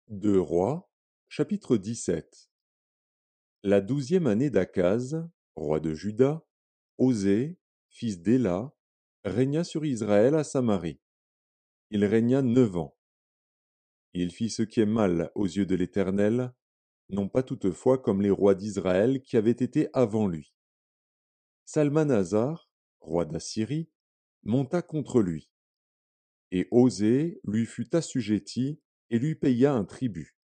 Deux Rois, chapitre 17. La 12e année d'Akaz, roi de Juda, Osée, fils d'Éla, régna sur Israël à Samarie. Il régna 9 ans. Il fit ce qui est mal aux yeux de l'Éternel, non pas toutefois comme les rois d'Israël qui avaient été avant lui. Salmanasar, roi d'Assyrie, monta contre lui, et Osée lui fut assujetti et lui paya un tribut.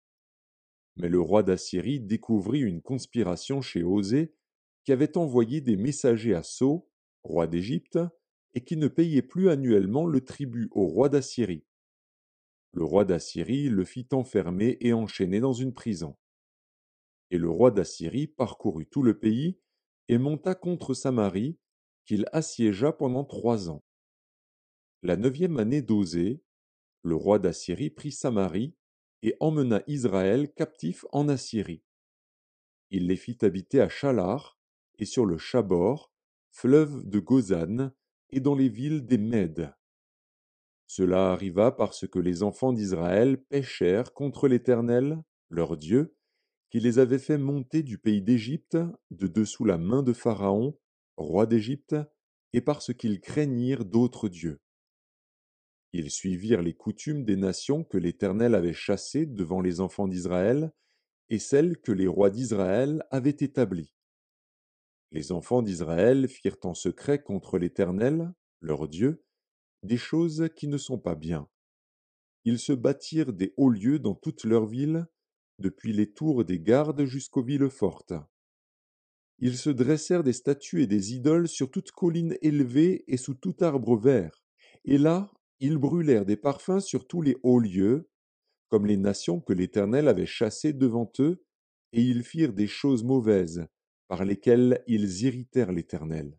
Mais le roi d'Assyrie découvrit une conspiration chez Osée, qui avait envoyé des messagers à So, roi d'Égypte, et qui ne payait plus annuellement le tribut au roi d'Assyrie. Le roi d'Assyrie le fit enfermer et enchaîner dans une prison. Et le roi d'Assyrie parcourut tout le pays et monta contre Samarie, qu'il assiégea pendant 3 ans. La 9e année d'Osée, le roi d'Assyrie prit Samarie et emmena Israël captif en Assyrie. Il les fit habiter à Chalar et sur le Chabor, fleuve de Gozan, et dans les villes des Mèdes. Cela arriva parce que les enfants d'Israël péchèrent contre l'Éternel, leur Dieu, qui les avait fait monter du pays d'Égypte, de dessous la main de Pharaon, roi d'Égypte, et parce qu'ils craignirent d'autres dieux. Ils suivirent les coutumes des nations que l'Éternel avait chassées devant les enfants d'Israël, et celles que les rois d'Israël avaient établies. Les enfants d'Israël firent en secret contre l'Éternel, leur Dieu, des choses qui ne sont pas bien. Ils se bâtirent des hauts lieux dans toutes leurs villes, depuis les tours des gardes jusqu'aux villes fortes. Ils se dressèrent des statues et des idoles sur toute colline élevée et sous tout arbre vert. Et là, ils brûlèrent des parfums sur tous les hauts lieux, comme les nations que l'Éternel avait chassées devant eux, et ils firent des choses mauvaises, par lesquelles ils irritèrent l'Éternel.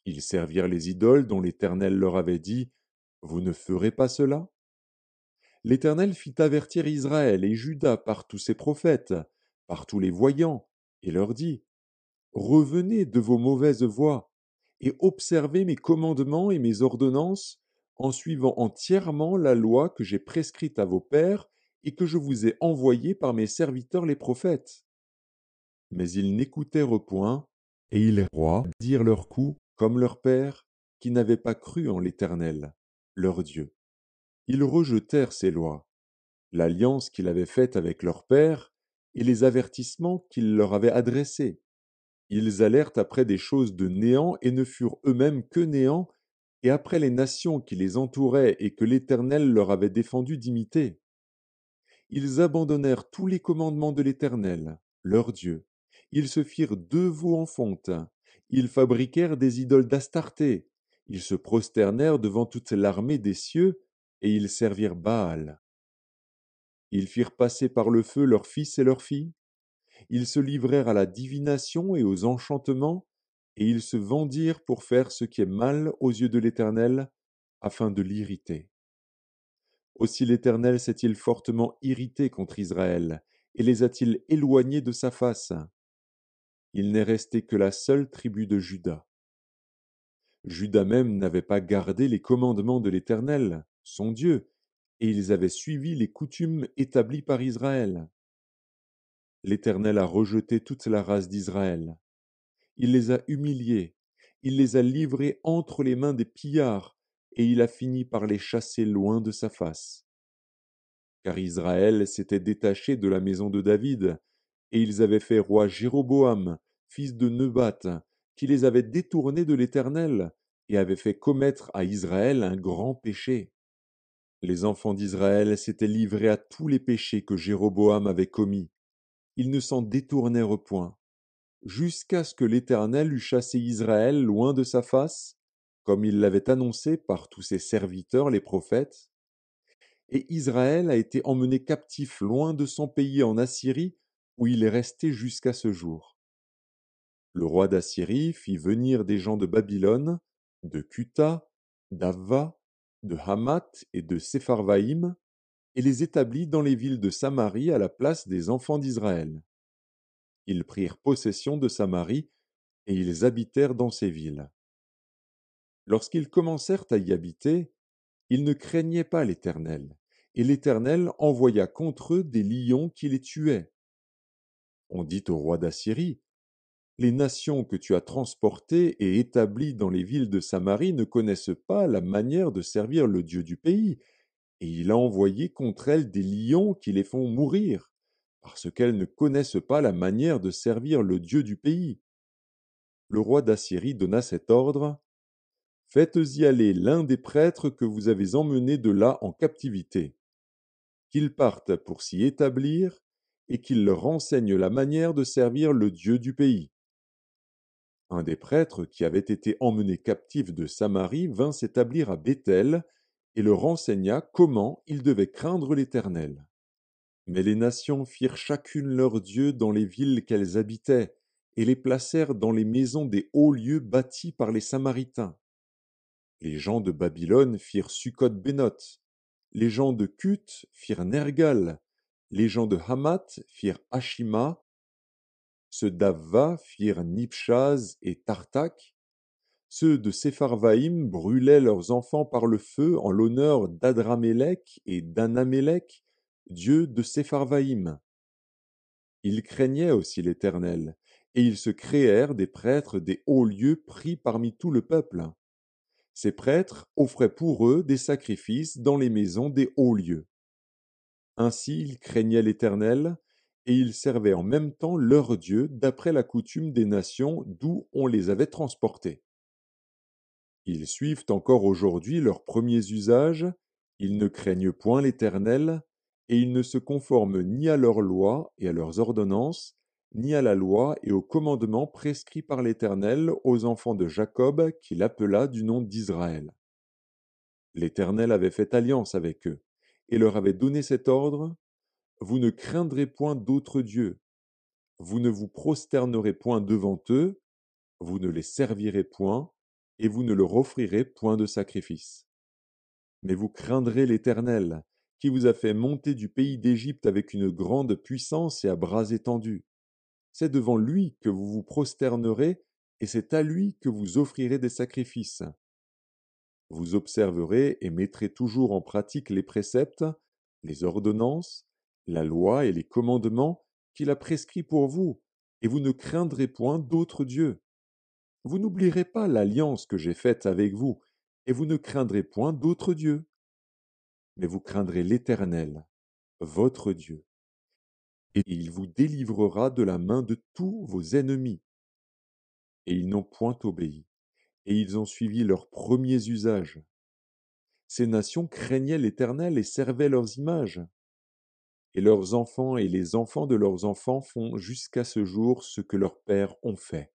Ils servirent les idoles dont l'Éternel leur avait dit, Vous ne ferez pas cela? L'Éternel fit avertir Israël et Juda par tous ses prophètes, par tous les voyants, et leur dit, Revenez de vos mauvaises voies, et observez mes commandements et mes ordonnances, en suivant entièrement la loi que j'ai prescrite à vos pères et que je vous ai envoyée par mes serviteurs les prophètes. Mais ils n'écoutèrent point, et ils rois dirent leur coup, comme leur père, qui n'avaient pas cru en l'Éternel, leur Dieu. Ils rejetèrent ces lois, l'alliance qu'il avait faite avec leur père, et les avertissements qu'il leur avait adressés. Ils allèrent après des choses de néant et ne furent eux-mêmes que néant, et après les nations qui les entouraient et que l'Éternel leur avait défendu d'imiter. Ils abandonnèrent tous les commandements de l'Éternel, leur Dieu. Ils se firent deux veaux en fonte. Ils fabriquèrent des idoles d'Astarté. Ils se prosternèrent devant toute l'armée des cieux, et ils servirent Baal. Ils firent passer par le feu leurs fils et leurs filles. Ils se livrèrent à la divination et aux enchantements, et ils se vendirent pour faire ce qui est mal aux yeux de l'Éternel, afin de l'irriter. Aussi l'Éternel s'est-il fortement irrité contre Israël, et les a-t-il éloignés de sa face. Il n'est resté que la seule tribu de Juda. Juda même n'avait pas gardé les commandements de l'Éternel, son Dieu, et ils avaient suivi les coutumes établies par Israël. L'Éternel a rejeté toute la race d'Israël. Il les a humiliés, il les a livrés entre les mains des pillards, et il a fini par les chasser loin de sa face. Car Israël s'était détaché de la maison de David, et ils avaient fait roi Jéroboam, fils de Nebat, qui les avait détournés de l'Éternel, et avait fait commettre à Israël un grand péché. Les enfants d'Israël s'étaient livrés à tous les péchés que Jéroboam avait commis. Ils ne s'en détournèrent point, jusqu'à ce que l'Éternel eût chassé Israël loin de sa face, comme il l'avait annoncé par tous ses serviteurs les prophètes, et Israël a été emmené captif loin de son pays en Assyrie, où il est resté jusqu'à ce jour. Le roi d'Assyrie fit venir des gens de Babylone, de Cuta, d'Avva, de Hamath et de Sepharvaïm, et les établit dans les villes de Samarie à la place des enfants d'Israël. Ils prirent possession de Samarie, et ils habitèrent dans ces villes. Lorsqu'ils commencèrent à y habiter, ils ne craignaient pas l'Éternel, et l'Éternel envoya contre eux des lions qui les tuaient. On dit au roi d'Assyrie: Les nations que tu as transportées et établies dans les villes de Samarie ne connaissent pas la manière de servir le Dieu du pays, et il a envoyé contre elles des lions qui les font mourir, parce qu'elles ne connaissent pas la manière de servir le Dieu du pays. Le roi d'Assyrie donna cet ordre: Faites-y aller l'un des prêtres que vous avez emmenés de là en captivité, qu'il parte pour s'y établir, et qu'il leur enseigne la manière de servir le Dieu du pays. Un des prêtres qui avait été emmené captif de Samarie vint s'établir à Béthel, et leur enseigna comment ils devaient craindre l'Éternel. Mais les nations firent chacune leur dieu dans les villes qu'elles habitaient, et les placèrent dans les maisons des hauts lieux bâtis par les Samaritains. Les gens de Babylone firent Succoth-Bénoth, les gens de Cuth firent Nergal, les gens de Hamath firent Ashima, ceux d'Avva firent Nibshaz et Tartak, ceux de Sepharvaïm brûlaient leurs enfants par le feu en l'honneur d'Adramélec et d'Anamélec, dieu de Sepharvaïm. Ils craignaient aussi l'Éternel, et ils se créèrent des prêtres des hauts lieux pris parmi tout le peuple. Ces prêtres offraient pour eux des sacrifices dans les maisons des hauts lieux. Ainsi ils craignaient l'Éternel, et ils servaient en même temps leur Dieu d'après la coutume des nations d'où on les avait transportés. Ils suivent encore aujourd'hui leurs premiers usages, ils ne craignent point l'Éternel, et ils ne se conforment ni à leurs lois et à leurs ordonnances, ni à la loi et aux commandements prescrits par l'Éternel aux enfants de Jacob qu'il appela du nom d'Israël. L'Éternel avait fait alliance avec eux, et leur avait donné cet ordre: Vous ne craindrez point d'autres dieux, vous ne vous prosternerez point devant eux, vous ne les servirez point, et vous ne leur offrirez point de sacrifice. Mais vous craindrez l'Éternel, qui vous a fait monter du pays d'Égypte avec une grande puissance et à bras étendus. C'est devant lui que vous vous prosternerez, et c'est à lui que vous offrirez des sacrifices. Vous observerez et mettrez toujours en pratique les préceptes, les ordonnances, la loi et les commandements qu'il a prescrits pour vous, et vous ne craindrez point d'autres dieux. Vous n'oublierez pas l'alliance que j'ai faite avec vous, et vous ne craindrez point d'autres dieux. Mais vous craindrez l'Éternel, votre Dieu, et il vous délivrera de la main de tous vos ennemis. Et ils n'ont point obéi, et ils ont suivi leurs premiers usages. Ces nations craignaient l'Éternel et servaient leurs images. Et leurs enfants et les enfants de leurs enfants font jusqu'à ce jour ce que leurs pères ont fait.